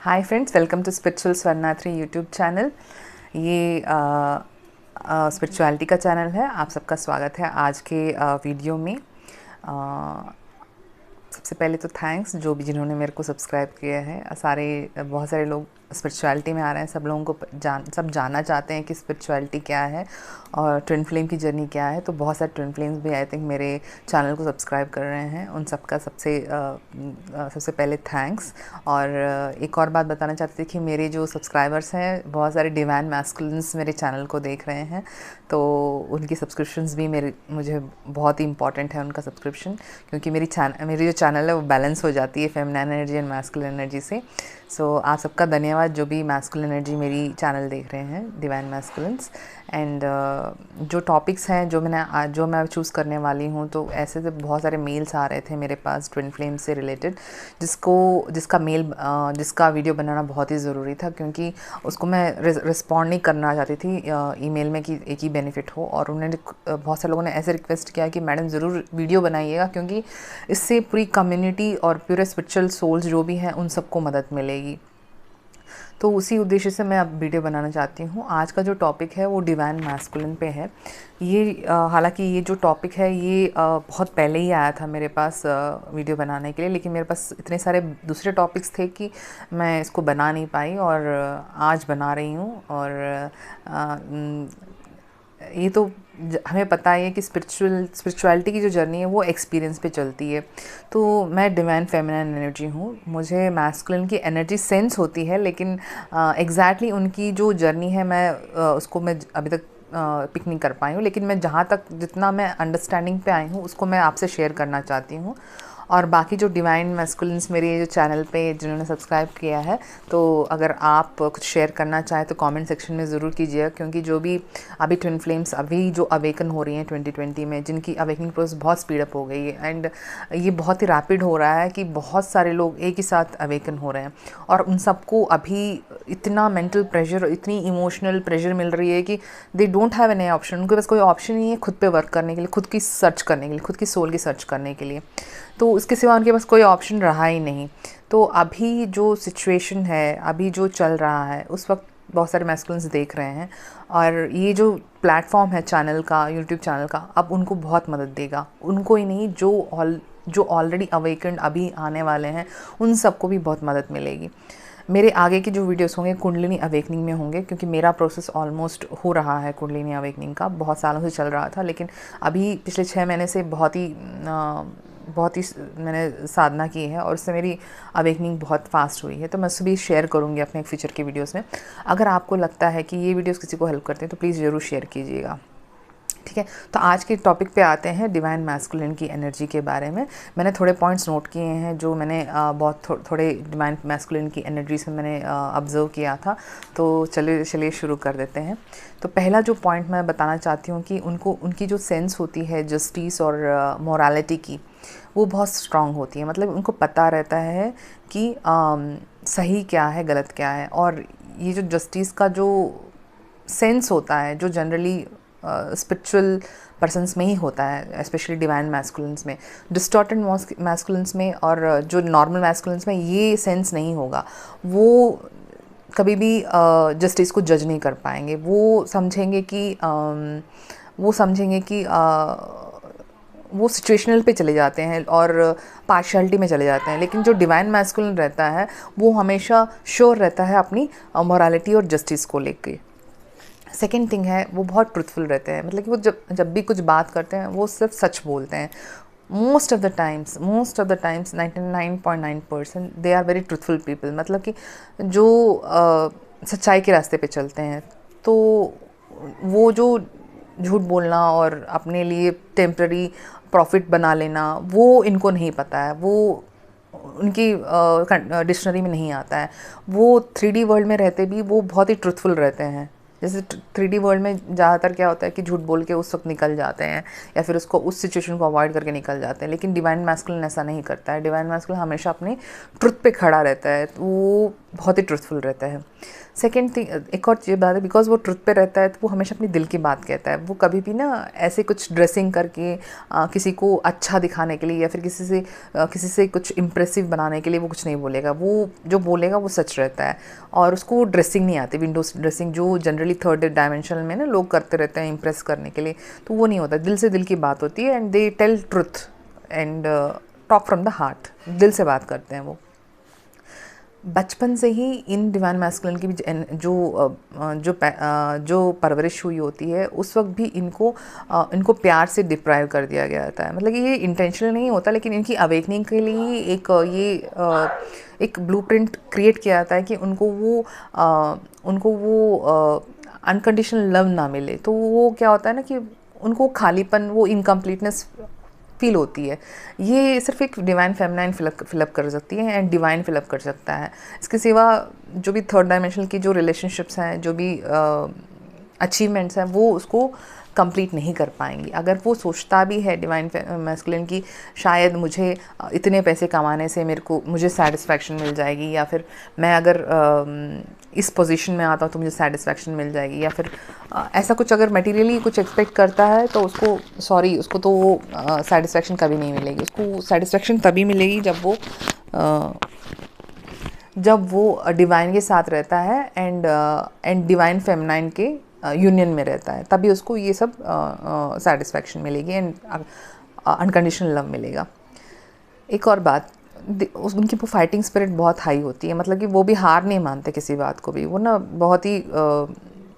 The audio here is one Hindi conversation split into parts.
Hi friends, welcome to spiritual Swarnatri YouTube channel. ये स्पिरिचुअलिटी का चैनल है। आप सबका स्वागत है आज के वीडियो में। सबसे पहले तो थैंक्स जो भी जिन्होंने मेरे को सब्सक्राइब किया है। बहुत सारे लोग स्पिरिचुअलिटी में आ रहे हैं। सब लोगों को सब जानना चाहते हैं कि स्पिरिचुअलिटी क्या है और ट्विन फ्लेम की जर्नी क्या है। तो बहुत सारे ट्विन फ्लेम्स भी आई थिंक मेरे चैनल को सब्सक्राइब कर रहे हैं। उन सबका सबसे पहले थैंक्स। और एक और बात बताना चाहती थी कि मेरे जो सब्सक्राइबर्स हैं, बहुत सारे डिवाइन मैस्कुलिन्स मेरे चैनल को देख रहे हैं। तो उनकी सब्सक्रिप्शंस भी मुझे बहुत ही इंपॉर्टेंट है उनका सब्सक्रिप्शन, क्योंकि मेरी जो चैनल है वो बैलेंस हो जाती है feminine energy and masculine energy से। सो आप सबका धन्यवाद जो भी मैस्कुलिन एनर्जी मेरी चैनल देख रहे हैं, डिवाइन मैस्कुलिन्स। एंड जो टॉपिक्स हैं जो मैं चूज़ करने वाली हूँ, तो ऐसे तो बहुत सारे मेल्स आ रहे थे मेरे पास ट्विन फ्लेम से रिलेटेड, जिसका वीडियो बनाना बहुत ही ज़रूरी था, क्योंकि उसको मैं रिस्पॉन्ड नहीं करना चाहती थी ईमेल में कि एक ही बेनिफिट हो। और बहुत सारे लोगों ने ऐसे रिक्वेस्ट किया कि मैडम ज़रूर वीडियो बनाइएगा, क्योंकि इससे पूरी कम्युनिटी और प्योर स्पिरिचुअल सोल्स जो भी हैं उन सबको मदद मिलेगी। तो उसी उद्देश्य से मैं अब वीडियो बनाना चाहती हूँ। आज का जो टॉपिक है वो डिवाइन मैस्कुलिन पे है। हालांकि ये जो टॉपिक है ये बहुत पहले ही आया था मेरे पास वीडियो बनाने के लिए, लेकिन मेरे पास इतने सारे दूसरे टॉपिक्स थे कि मैं इसको बना नहीं पाई, और आज बना रही हूँ। और ये तो हमें पता है कि स्पिरिचुअलिटी की जो जर्नी है वो एक्सपीरियंस पे चलती है। तो मैं डिवाइन फेमिनिन एनर्जी हूँ। मुझे मैस्कुलिन की एनर्जी सेंस होती है, लेकिन एग्जैक्टली उनकी जो जर्नी है उसको मैं अभी तक पिक नहीं कर पाई हूँ। लेकिन मैं जितना मैं अंडरस्टैंडिंग पे आई हूँ उसको मैं आपसे शेयर करना चाहती हूँ। और बाकी जो डिवाइन मैस्कुलिन्स मेरे जो चैनल पे जिन्होंने सब्सक्राइब किया है, तो अगर आप कुछ शेयर करना चाहें तो कमेंट सेक्शन में ज़रूर कीजिएगा, क्योंकि जो भी अभी ट्विन फ्लेम्स अभी जो अवेकन हो रही हैं 2020 में, जिनकी अवेकनिंग प्रोसेस बहुत स्पीड अप हो गई है, एंड ये बहुत ही रैपिड हो रहा है कि बहुत सारे लोग एक ही साथ अवेकन हो रहे हैं। और उन सबको अभी इतना मेंटल प्रेशर, इतनी इमोशनल प्रेशर मिल रही है कि they don't have any option. उनके पास कोई ऑप्शन नहीं है खुद पे वर्क करने के लिए, खुद की सर्च करने के लिए, खुद की सोल की सर्च करने के लिए। तो उसके सिवा उनके पास कोई ऑप्शन रहा ही नहीं। तो अभी जो सिचुएशन है, अभी जो चल रहा है, उस वक्त बहुत सारे मैस्कुलिन्स देख रहे हैं। और ये जो प्लेटफॉर्म है चैनल का, यूट्यूब चैनल का, अब उनको बहुत मदद देगा। उनको ही नहीं, जो ऑलरेडी अवेकेंड अभी आने वाले हैं उन सबको भी बहुत मदद मिलेगी। मेरे आगे के जो वीडियोस होंगे कुंडलिनी अवेकनिंग में होंगे, क्योंकि मेरा प्रोसेस ऑलमोस्ट हो रहा है कुंडलिनी अवेकनिंग का। बहुत सालों से चल रहा था, लेकिन अभी पिछले 6 महीने से बहुत ही मैंने साधना की है, और उससे मेरी अवेकनिंग बहुत फास्ट हुई है। तो मैं उससे भी शेयर करूँगी अपने फ्यूचर के वीडियोस में। अगर आपको लगता है कि ये वीडियोस किसी को हेल्प करते हैं तो प्लीज़ ज़रूर शेयर कीजिएगा, ठीक है। तो आज के टॉपिक पे आते हैं, डिवाइन मैस्कुलिन की एनर्जी के बारे में। मैंने थोड़े पॉइंट्स नोट किए हैं जो मैंने थोड़े डिवाइन मैस्कुलिन की एनर्जी से मैंने ऑब्जर्व किया था। तो चलिए शुरू कर देते हैं। तो पहला जो पॉइंट मैं बताना चाहती हूँ कि उनकी जो सेंस होती है जस्टिस और मोरालिटी की, वो बहुत स्ट्रांग होती है। मतलब उनको पता रहता है कि सही क्या है, गलत क्या है। और ये जो जस्टिस का जो सेंस होता है, जो जनरली स्पिरिचुअल पर्सन्स में ही होता है, स्पेशली डिवाइन मैस्कुलिन्स में। डिस्टॉर्टेड मैस्कुलिन्स में और जो नॉर्मल मैस्कुलिन्स में ये सेंस नहीं होगा। वो कभी भी जस्टिस को जज नहीं कर पाएंगे। वो समझेंगे कि वो सिचुएशनल पे चले जाते हैं और पार्शियलिटी में चले जाते हैं। लेकिन जो डिवाइन मैस्कुलिन रहता है वो हमेशा श्योर रहता है अपनी मोरालिटी और जस्टिस को लेके। सेकेंड थिंग है, वो बहुत ट्रुथफुल रहते हैं। मतलब कि वो जब भी कुछ बात करते हैं वो सिर्फ सच बोलते हैं। Most of the times 99.9% they are very truthful people. मतलब कि जो सच्चाई के रास्ते पे चलते हैं। तो वो जो झूठ बोलना और अपने लिए टेम्पररी प्रॉफिट बना लेना, वो इनको नहीं पता है। वो उनकी डिक्शनरी में नहीं आता है। वो 3D वर्ल्ड में रहते भी वो बहुत ही ट्रुथफुल रहते हैं। जैसे 3D वर्ल्ड में ज़्यादातर क्या होता है कि झूठ बोल के उस वक्त निकल जाते हैं, या फिर उस सिचुएशन को अवॉइड करके निकल जाते हैं। लेकिन डिवाइन मैस्कुलिन ऐसा नहीं करता है। डिवाइन मैस्कुलिन हमेशा अपने ट्रुथ पे खड़ा रहता है। तो वो बहुत ही ट्रुथफुल रहता है। सेकेंड थिंग, एक और ये बात है, बिकॉज वो ट्रुथ पे रहता है तो वो हमेशा अपनी दिल की बात कहता है। वो कभी भी ना ऐसे कुछ ड्रेसिंग करके किसी को अच्छा दिखाने के लिए या फिर किसी से कुछ इम्प्रेसिव बनाने के लिए वो कुछ नहीं बोलेगा। वो जो बोलेगा वो सच रहता है, और उसको ड्रेसिंग नहीं आती, विंडोज ड्रेसिंग जो जनरली थर्ड डायमेंशन में ना लोग करते रहते हैं इम्प्रेस करने के लिए, तो वो नहीं होता। दिल से दिल की बात होती है, and they tell truth and talk from the heart, दिल से बात करते हैं वो। बचपन से ही इन डिवाइन मैस्कुलिन की भी जो परवरिश हुई होती है, उस वक्त भी इनको प्यार से डिप्राइव कर दिया गया होता है। मतलब कि ये इंटेंशनल नहीं होता, लेकिन इनकी अवेकनिंग के लिए ही एक ब्लूप्रिंट क्रिएट किया जाता है कि उनको वो अनकंडीशनल लव ना मिले। तो वो क्या होता है ना कि उनको खालीपन, वो इनकम्प्लीटनेस फील होती है। ये सिर्फ एक डिवाइन फेमिनाइन फिलअप कर सकती है, एंड डिवाइन फिलअप कर सकता है। इसके सिवा जो भी थर्ड डायमेंशन की जो रिलेशनशिप्स हैं, जो भी अचीवमेंट्स हैं, वो उसको कंप्लीट नहीं कर पाएंगी। अगर वो सोचता भी है डिवाइन मैस्कुलिन की शायद मुझे इतने पैसे कमाने से मुझे सेटिस्फैक्शन मिल जाएगी, या फिर मैं अगर इस पोजीशन में आता हूँ तो मुझे सेटिस्फैक्शन मिल जाएगी, या फिर ऐसा कुछ अगर मटेरियली कुछ एक्सपेक्ट करता है तो उसको तो वो सेटिस्फैक्शन कभी नहीं मिलेगी। उसको सेटिस्फैक्शन तभी मिलेगी जब वो डिवाइन के साथ रहता है, एंड डिवाइन फेमिनाइन के यूनियन में रहता है, तभी उसको ये सब सेटिस्फैक्शन मिलेगी, एंड अनकंडीशनल लव मिलेगा। एक और बात, उनकी वो फाइटिंग स्पिरिट बहुत हाई होती है। मतलब कि वो भी हार नहीं मानते किसी बात को भी। वो ना बहुत ही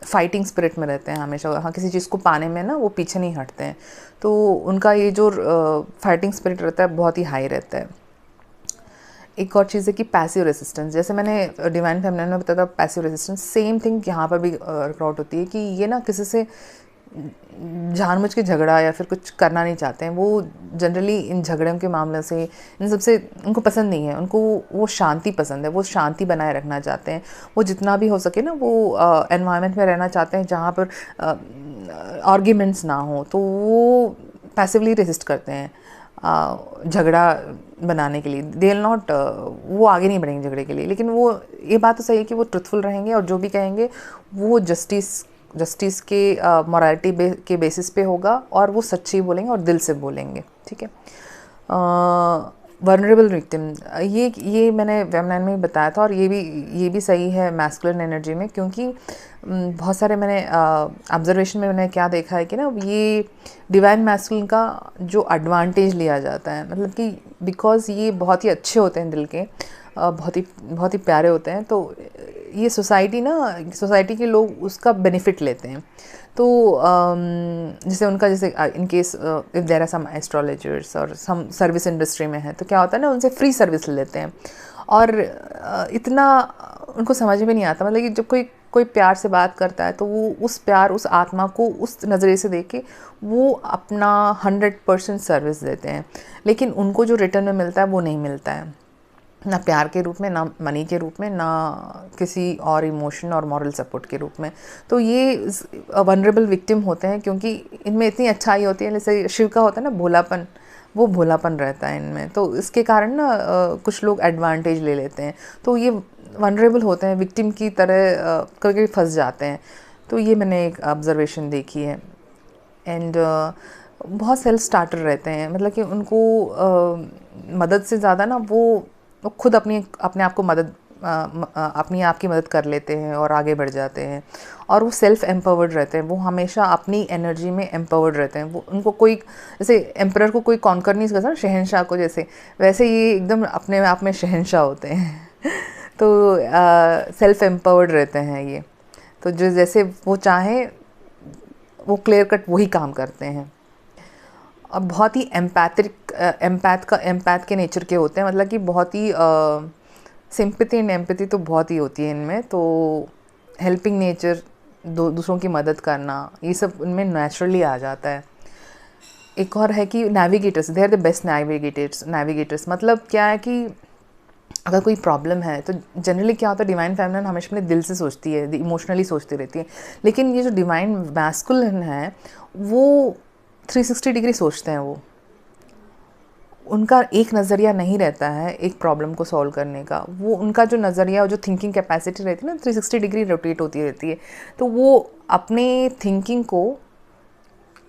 फाइटिंग स्पिरिट में रहते हैं हमेशा। हाँ, किसी चीज़ को पाने में ना वो पीछे नहीं हटते हैं। तो उनका ये जो फाइटिंग स्पिरिट रहता है बहुत ही हाई रहता है। एक और चीज़ है कि पैसिव रेसिस्टेंस, जैसे मैंने डिवाइन फेमिनिन में बताया था पैसिव रेसिस्टेंस, सेम थिंग यहाँ पर भी वर्कआउट होती है कि ये ना किसी से जानबूझ के झगड़ा या फिर कुछ करना नहीं चाहते हैं। वो जनरली इन झगड़ों के मामले से इन सबसे उनको पसंद नहीं है। उनको वो शांति पसंद है, वो शांति बनाए रखना चाहते हैं। वो जितना भी हो सके ना वो एनवायरनमेंट में रहना चाहते हैं जहाँ पर आर्ग्यूमेंट्स ना हो। तो वो पैसिवली रेसिस्ट करते हैं झगड़ा बनाने के लिए। दे विल नॉट, वो आगे नहीं बढ़ेंगे झगड़े के लिए। लेकिन वो ये बात तो सही है कि वो ट्रुथफुल रहेंगे, और जो भी कहेंगे वो जस्टिस के मोरालिटी के बेसिस पे होगा, और वो सच्ची बोलेंगे और दिल से बोलेंगे। ठीक है। वल्नरेबल विक्टिम, ये मैंने फेमिनिन में बताया था, और ये भी सही है मैस्कुलिन एनर्जी में, क्योंकि बहुत सारे मैंने ऑब्जर्वेशन में मैंने क्या देखा है कि ना ये डिवाइन मैस्कुलिन का जो एडवांटेज लिया जाता है, मतलब कि बिकॉज ये बहुत ही अच्छे होते हैं दिल के, बहुत ही प्यारे होते हैं, तो ये सोसाइटी के लोग उसका बेनिफिट लेते हैं। तो जैसे in case if there are some astrologers और सम सर्विस इंडस्ट्री में है, तो क्या होता है ना, उनसे फ्री सर्विस लेते हैं, और इतना उनको समझ में नहीं आता। मतलब कि जब कोई प्यार से बात करता है तो वो उस आत्मा को उस नज़रिए से देख के वो अपना 100% सर्विस देते हैं, लेकिन उनको जो रिटर्न में मिलता है वो नहीं मिलता है, ना प्यार के रूप में, ना मनी के रूप में, ना किसी और इमोशन और मॉरल सपोर्ट के रूप में। तो ये वनरेबल विक्टिम होते हैं क्योंकि इनमें इतनी अच्छाई होती है। जैसे शिव का होता है ना भोलापन, वो भोलापन रहता है इनमें, तो इसके कारण ना कुछ लोग एडवांटेज ले लेते हैं। तो ये वनरेबल होते हैं, विक्टिम की तरह कभी कभी फंस जाते हैं। तो ये मैंने एक ऑब्जर्वेशन देखी है। एंड बहुत सेल्फ स्टार्टर रहते हैं, मतलब कि उनको मदद से ज़्यादा ना वो खुद अपने आप को अपनी आप की मदद कर लेते हैं और आगे बढ़ जाते हैं, और वो सेल्फ एम्पावर्ड रहते हैं। वो हमेशा अपनी एनर्जी में एम्पावर्ड रहते हैं। वो उनको कोई, जैसे एम्परर को कोई कॉन्कर नहीं करता, शहंशाह को जैसे, वैसे ये एकदम अपने आप में शहंशाह होते हैं। तो सेल्फ एम्पावर्ड रहते हैं ये। तो जो जैसे वो चाहें वो क्लियर कट वही काम करते हैं, और बहुत ही एम्पैथ के नेचर के होते हैं। मतलब कि बहुत ही सिंपैथी एंड एम्पैथी तो बहुत ही होती है इनमें। तो हेल्पिंग नेचर, दूसरों की मदद करना, ये सब उनमें नेचुरली आ जाता है। एक और है कि navigators, they are the best navigators. मतलब क्या है कि अगर कोई प्रॉब्लम है तो जनरली क्या होता है, डिवाइन फेमिनिन हमेशा अपने दिल से सोचती है, इमोशनली सोचती रहती है। लेकिन ये जो डिवाइन मैस्कुलिन है वो 360 डिग्री सोचते हैं। उनका एक नज़रिया नहीं रहता है एक प्रॉब्लम को सॉल्व करने का। वो उनका जो नज़रिया और जो थिंकिंग कैपेसिटी रहती है ना 360 डिग्री रोटेट होती रहती है। तो वो अपने थिंकिंग को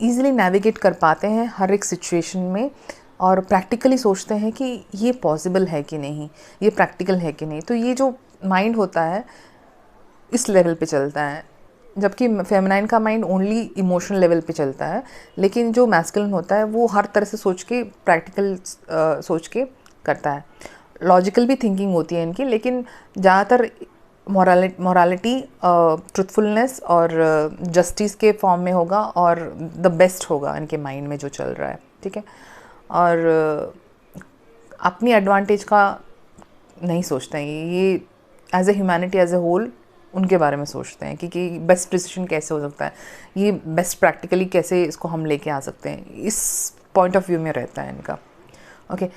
ईज़िली नेविगेट कर पाते हैं हर एक सिचुएशन में, और प्रैक्टिकली सोचते हैं कि ये पॉसिबल है कि नहीं, ये प्रैक्टिकल है कि नहीं। तो ये जो माइंड होता है इस लेवल पे चलता है, जबकि फेमिनाइन का माइंड ओनली इमोशनल लेवल पे चलता है। लेकिन जो मैस्कुलिन होता है वो हर तरह से सोच के, प्रैक्टिकल सोच के करता है। लॉजिकल भी थिंकिंग होती है इनकी, लेकिन ज़्यादातर मोरालिटी, ट्रुथफुलनेस और जस्टिस के फॉर्म में होगा, और द बेस्ट होगा इनके माइंड में जो चल रहा है। ठीक है। और अपनी एडवांटेज का नहीं सोचते हैं ये as a humanity as a whole उनके बारे में सोचते हैं कि बेस्ट डिसीजन कैसे हो सकता है, ये बेस्ट प्रैक्टिकली कैसे इसको हम लेके आ सकते हैं, इस पॉइंट ऑफ व्यू में रहता है इनका। ओके।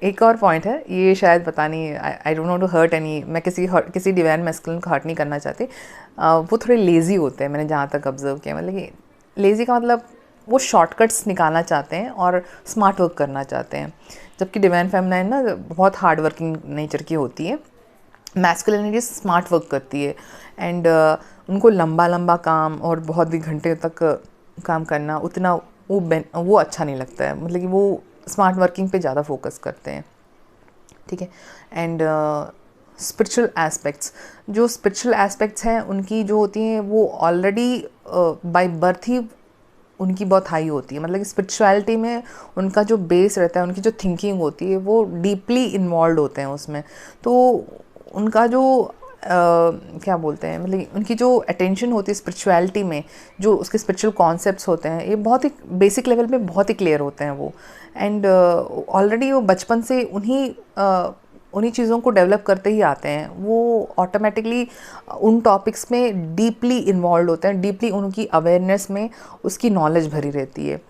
एक और पॉइंट है, ये शायद पता नहीं, I don't want to hurt any, मैं किसी डिवाइन मैस्कुलिन को हर्ट नहीं करना चाहती। वो थोड़े लेज़ी होते हैं, मैंने जहाँ तक ऑब्जर्व किया। मतलब कि लेज़ी का मतलब वो शॉर्टकट्स निकालना चाहते हैं और स्मार्ट वर्क करना चाहते हैं, जबकि डिवाइन फेमिनाइन ना बहुत हार्ड वर्किंग नेचर की होती है। मैस्कुलिनिटी स्मार्ट वर्क करती है, एंड उनको लंबा लंबा काम और बहुत भी घंटे तक काम करना उतना वो अच्छा नहीं लगता है। मतलब कि वो स्मार्ट वर्किंग पे ज़्यादा फोकस करते हैं। ठीक है। एंड स्पिरिचुअल एस्पेक्ट्स, जो स्पिरिचुअल एस्पेक्ट्स हैं उनकी जो होती हैं वो ऑलरेडी बाय बर्थ ही उनकी बहुत हाई होती है। मतलब कि स्पिरिचुअलिटी में उनका जो बेस रहता है, उनकी जो थिंकिंग होती है वो डीपली इन्वॉल्व होते हैं उसमें। तो उनका जो क्या बोलते हैं, मतलब उनकी जो अटेंशन होती है स्पिरिचुअलिटी में, जो उसके स्पिरिचुअल कॉन्सेप्ट्स होते हैं, ये बहुत ही बेसिक लेवल पे बहुत ही क्लियर होते हैं वो। एंड ऑलरेडी वो बचपन से उन्हीं चीज़ों को डेवलप करते ही आते हैं। वो ऑटोमेटिकली उन टॉपिक्स में डीपली इन्वॉल्व होते हैं, डीपली उनकी अवेयरनेस में उसकी नॉलेज भरी रहती है।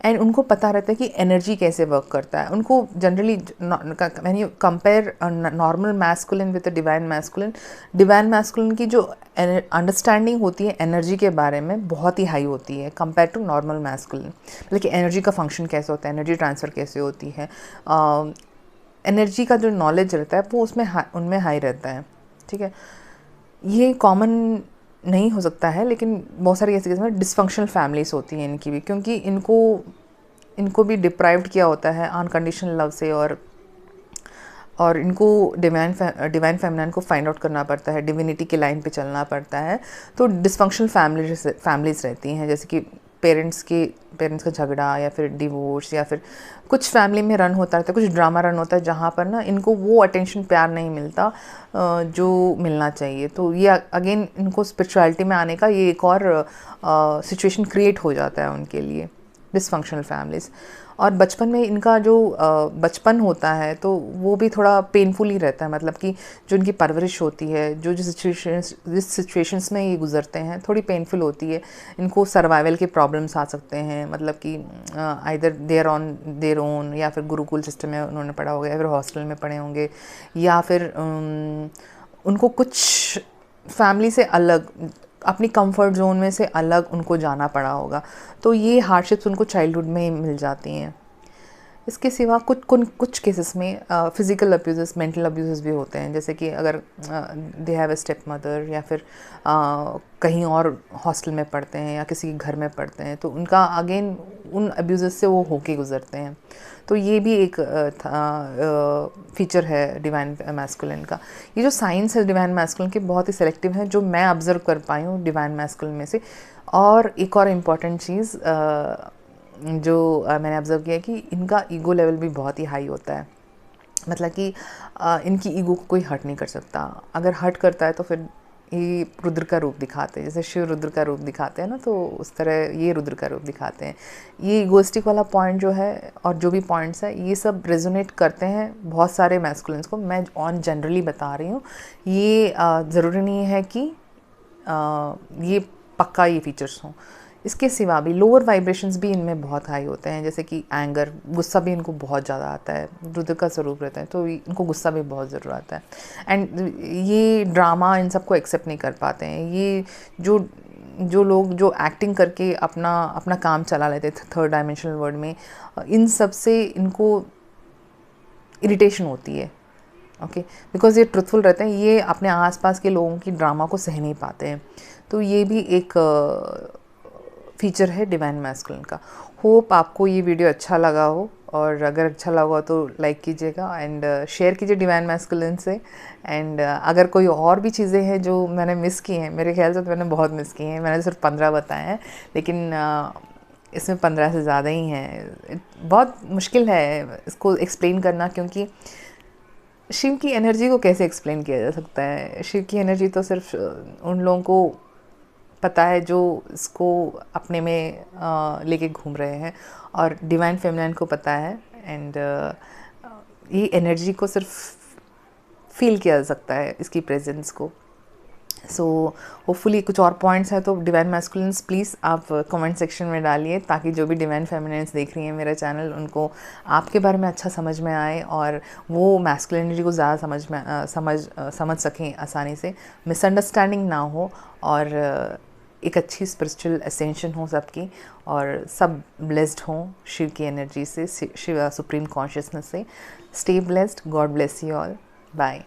एंड उनको पता रहता है कि एनर्जी कैसे वर्क करता है। उनको generally when you compare normal masculine with divine masculine, divine masculine की जो अंडरस्टैंडिंग होती है एनर्जी के बारे में बहुत ही हाई होती है कंपेयर टू नॉर्मल मैस्कुलिन। मतलब कि एनर्जी का फंक्शन कैसे होता है, एनर्जी ट्रांसफ़र कैसे होती है, एनर्जी का जो नॉलेज रहता है वो उनमें हाई रहता है। ठीक है। ये कॉमन नहीं हो सकता है, लेकिन बहुत सारी ऐसी केस में डिसफंक्शनल फैमिलीज होती हैं इनकी भी, क्योंकि इनको भी डिप्राइव्ड किया होता है अनकंडीशनल लव से, और इनको डिवाइन फेमिनाइन को फाइंड आउट करना पड़ता है, डिविनिटी के लाइन पे चलना पड़ता है। तो डिसफंक्शनल फैमिलीज रहती हैं, जैसे कि पेरेंट्स का झगड़ा, या फिर डिवोर्स, या फिर कुछ फैमिली में रन होता रहता है, कुछ ड्रामा रन होता है जहाँ पर ना इनको वो अटेंशन प्यार नहीं मिलता जो मिलना चाहिए। तो ये अगेन इनको स्पिरिचुअलिटी में आने का ये एक और सिचुएशन क्रिएट हो जाता है उनके लिए, डिसफंक्शनल फैमिलीज़। और बचपन में इनका जो बचपन होता है तो वो भी थोड़ा पेनफुल ही रहता है। मतलब कि जो इनकी परवरिश होती है, जिस सिचुएशंस में ये गुजरते हैं, थोड़ी पेनफुल होती है। इनको सर्वाइवल के प्रॉब्लम्स आ सकते हैं, मतलब कि either there on their own, या फिर गुरुकुल सिस्टम में उन्होंने पढ़ा होगा, या फिर हॉस्टल में पढ़े होंगे, या फिर उनको कुछ फैमिली से अलग, अपनी कंफर्ट जोन में से अलग उनको जाना पड़ा होगा। तो ये हार्डशिप्स उनको चाइल्डहुड में ही मिल जाती हैं। इसके सिवा कुछ केसेस में फिज़िकल अब्यूज़, मेंटल अब्यूज़ भी होते हैं। जैसे कि अगर they have a step mother, या फिर कहीं और हॉस्टल में पढ़ते हैं या किसी घर में पढ़ते हैं, तो उनका अगेन उन अब्यूज़ से वो होके गुजरते हैं। तो ये भी एक फीचर है डिवाइन मैस्कुलिन का। ये जो साइंस है डिवाइन मैस्कुलिन के बहुत ही सेलेक्टिव है, जो मैं ऑब्ज़र्व कर पाई हूँ डिवाइन मैस्कुलिन में से। और एक और इम्पॉर्टेंट चीज़ जो मैंने ऑब्ज़र्व किया कि इनका ईगो लेवल भी बहुत ही हाई होता है। मतलब कि इनकी ईगो को कोई हर्ट नहीं कर सकता। अगर हर्ट करता है तो फिर ये रुद्र का रूप दिखाते हैं, जैसे शिव रुद्र का रूप दिखाते हैं ना, तो उस तरह ये रुद्र का रूप दिखाते हैं। ये ईगोइस्टिक वाला पॉइंट जो है, और जो भी पॉइंट्स है, ये सब रेजोनेट करते हैं बहुत सारे मैस्कुलिन्स को। मैं ऑन जनरली बता रही हूँ, ये ज़रूरी नहीं है कि ये पक्का ये फीचर्स हों। इसके सिवा भी लोअर वाइब्रेशंस भी इनमें बहुत हाई होते हैं, जैसे कि एंगर, गुस्सा भी इनको बहुत ज़्यादा आता है। रुद्र का स्वरूप रहता है तो इनको गुस्सा भी बहुत ज़रूर आता है। एंड ये ड्रामा इन सबको एक्सेप्ट नहीं कर पाते हैं। ये जो जो लोग जो एक्टिंग करके अपना अपना काम चला लेते थे थर्ड डायमेंशनल वर्ल्ड में, इन सब से इनको इरिटेशन होती है। ओके, बिकॉज ये ट्रुथफुल रहते हैं, ये अपने आसपास के लोगों की ड्रामा को सह नहीं पाते हैं। तो ये भी एक फीचर है डिवाइन मैस्कुलिन का। होप आपको ये वीडियो अच्छा लगा हो, और अगर अच्छा लगा तो लाइक कीजिएगा एंड शेयर कीजिए डिवाइन मैस्कुलिन से। एंड अगर कोई और भी चीज़ें हैं जो मैंने मिस की हैं, मेरे ख्याल से तो मैंने बहुत मिस की हैं, मैंने सिर्फ 15 बताए हैं, लेकिन इसमें 15 से ज़्यादा ही हैं। बहुत मुश्किल है इसको एक्सप्लेन करना, क्योंकि शिव की एनर्जी को कैसे एक्सप्लेन किया जा सकता है। शिव की एनर्जी तो सिर्फ उन लोगों को पता है जो इसको अपने में लेके घूम रहे हैं, और डिवाइन फेमिनिन को पता है। एंड ये एनर्जी को सिर्फ फील किया जा सकता है, इसकी प्रेजेंस को। सो होपफुली कुछ और पॉइंट्स हैं तो डिवाइन मैस्कुलिन्स प्लीज़ आप कमेंट सेक्शन में डालिए, ताकि जो भी डिवाइन फेमिनिन्स देख रही हैं मेरा चैनल, उनको आपके बारे में अच्छा समझ में आए, और वो मैस्कुलिनिटी को ज़्यादा समझ सकें आसानी से, मिसअंडरस्टैंडिंग ना हो, और एक अच्छी स्पिरिचुअल असेंशन हो सबकी, और सब ब्लेस्ड हों शिव की एनर्जी से, शिव सुप्रीम कॉन्शियसनेस से। Stay blessed, God bless you all, bye.